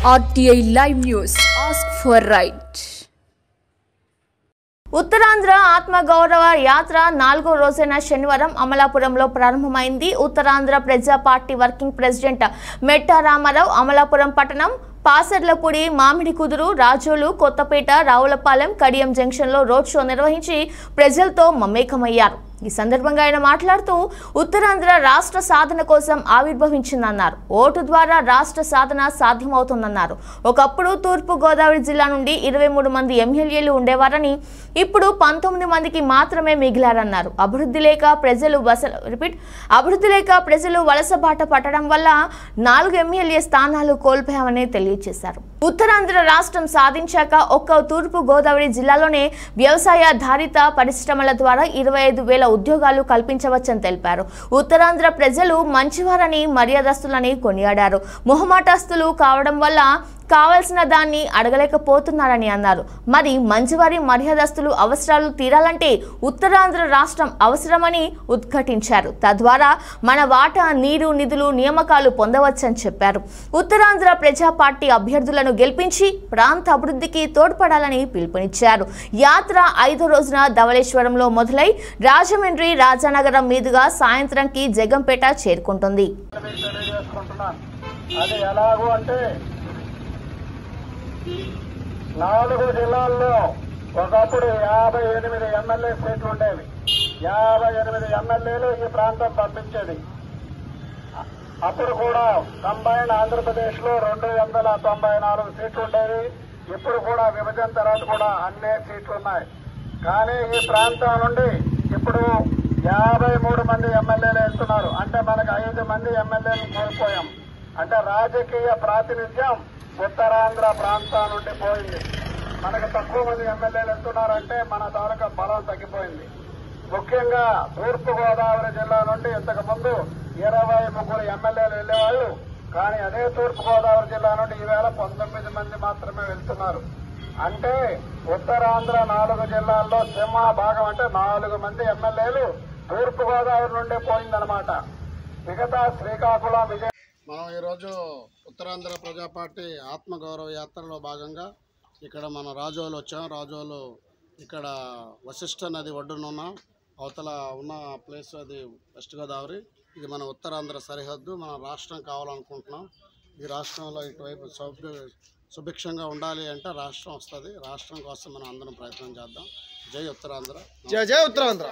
RTI Live News. Ask for right. Uttarandhra ఆత్మగౌరవ యాత్ర 4వ రోజైన శనివారం అమలాపురంలో ప్రారంభమైంది. Uttarandhra Praja Party working president Metta Ramarao Amalapuram పట్టణం పాసర్లపూడి, మామిడికుదురు, రాజోలు, కొత్తపేట, రావులపాలెం, కడియం జంక్షన్లో రోడ్ షో నిర్వహించి ప్రజలతో మమేకమయ్యారు. ఈ సందర్భంగా ఆయన మాట్లాడుతూ ఉత్తరాంధ్ర రాష్ట్ర సాధన కోసం ఆవిర్భవించిందన్నారు. ఓటు ద్వారా రాష్ట్ర సాధన సాధ్యమవుతుందన్నారు. ఒకప్పుడు తూర్పు గోదావరి జిల్లా నుండి 23 మంది ఎమ్మెల్యేలు ఉండేవారని ఇప్పుడు 19 మందికి మాత్రమే మిగిలారన్నారు. అభివృద్ధి లేక ప్రజలు వలసబాట పట్టడం వల్ల 4 ఎమ్మెల్యే స్థానాలు కోల్పోయామని తెలియజేశారు. ఉత్తరాంధ్ర రాష్ట్రం సాధించాక ఒక్క తూర్పు గోదావరి జిల్లాలోనే వ్యవసాయాధారిత పరిశ్రమల ద్వారా 25,000 ఉద్యోగాలు కల్పించవచ్చని తెలిపారు. ఉత్తరాంధ్ర ప్రజలు మంచివారని, మర్యాదస్తులని కొనియాడారు. మొహమాటస్తులు కావడం వల్ల కావాల్సిన దాన్ని అడగలేకపోతున్నారని అన్నారు. మరి మంచివారి, మర్యాదస్తులు అవసరాలు తీరాలంటే ఉత్తరాంధ్ర రాష్ట్రం అవసరమని ఉద్ఘాటించారు. తద్వారా మన వాటా నీరు, నిధులు, నియామకాలు పొందవచ్చని చెప్పారు. ఉత్తరాంధ్ర ప్రజా పార్టీ అభ్యర్థులను గెలిపించి ప్రాంత అభివృద్ధికి తోడ్పడాలని పిలుపునిచ్చారు. యాత్ర 5వ రోజున ధవళేశ్వరంలో మొదలై రాజమండ్రి, రాజానగరం మీదుగా సాయంత్రంకి జగంపేట చేరుకుంటుంది. 4 జిల్లాల్లో ఒకప్పుడు 58 ఎమ్మెల్యే సీట్లు ఉండేవి. 58 ఎమ్మెల్యేలు ఈ ప్రాంతం పంపించేది. అప్పుడు కూడా కంబైన్ ఆంధ్రప్రదేశ్ లో 294 సీట్లు ఉండేవి. ఇప్పుడు కూడా విభజన తర్వాత కూడా అన్ని సీట్లు ఉన్నాయి. కానీ ఈ ప్రాంతం నుండి ఇప్పుడు 53 మంది ఎమ్మెల్యేలు వెళ్తున్నారు. అంటే మనకు 5 మంది ఎమ్మెల్యేలు కోల్పోయాం. అంటే రాజకీయ ప్రాతినిధ్యం ఉత్తరాంధ్ర ప్రాంతం నుండి పోయింది. మనకు తక్కువ మంది ఎమ్మెల్యేలు వెళ్తున్నారంటే మన తాలూకా బలం తగ్గిపోయింది. ముఖ్యంగా తూర్పు గోదావరి జిల్లా నుండి ఇంతకు ముందు 23 ఎమ్మెల్యేలు వెళ్లేవాళ్లు. కానీ అదే తూర్పు గోదావరి జిల్లా నుండి ఈవేళ 19 మంది మాత్రమే వెళ్తున్నారు. అంటే ఉత్తరాంధ్ర 4 జిల్లాల్లో సింహ భాగం అంటే 4 మంది ఎమ్మెల్యేలు తూర్పు గోదావరి నుండే పోయిందనమాట. మిగతా శ్రీకాకుళం, విజయ. మనం ఈరోజు ఉత్తరాంధ్ర ప్రజా పార్టీ ఆత్మగౌరవ యాత్రలో భాగంగా ఇక్కడ మనం రాజోలు వచ్చాం. రాజోలు ఇక్కడ వశిష్ఠ నది ఒడ్డున అవతల ఉన్న ప్లేస్ అది వెస్ట్ గోదావరి. ఇది మన ఉత్తరాంధ్ర సరిహద్దు. మన రాష్ట్రం కావాలనుకుంటున్నాం. ఈ రాష్ట్రంలో ఇటువైపు సుభిక్షంగా ఉండాలి అంటే రాష్ట్రం వస్తుంది. రాష్ట్రం కోసం మనం అందరం ప్రయత్నం చేద్దాం. జై ఉత్తరాంధ్ర. జై జై ఉత్తరాంధ్ర.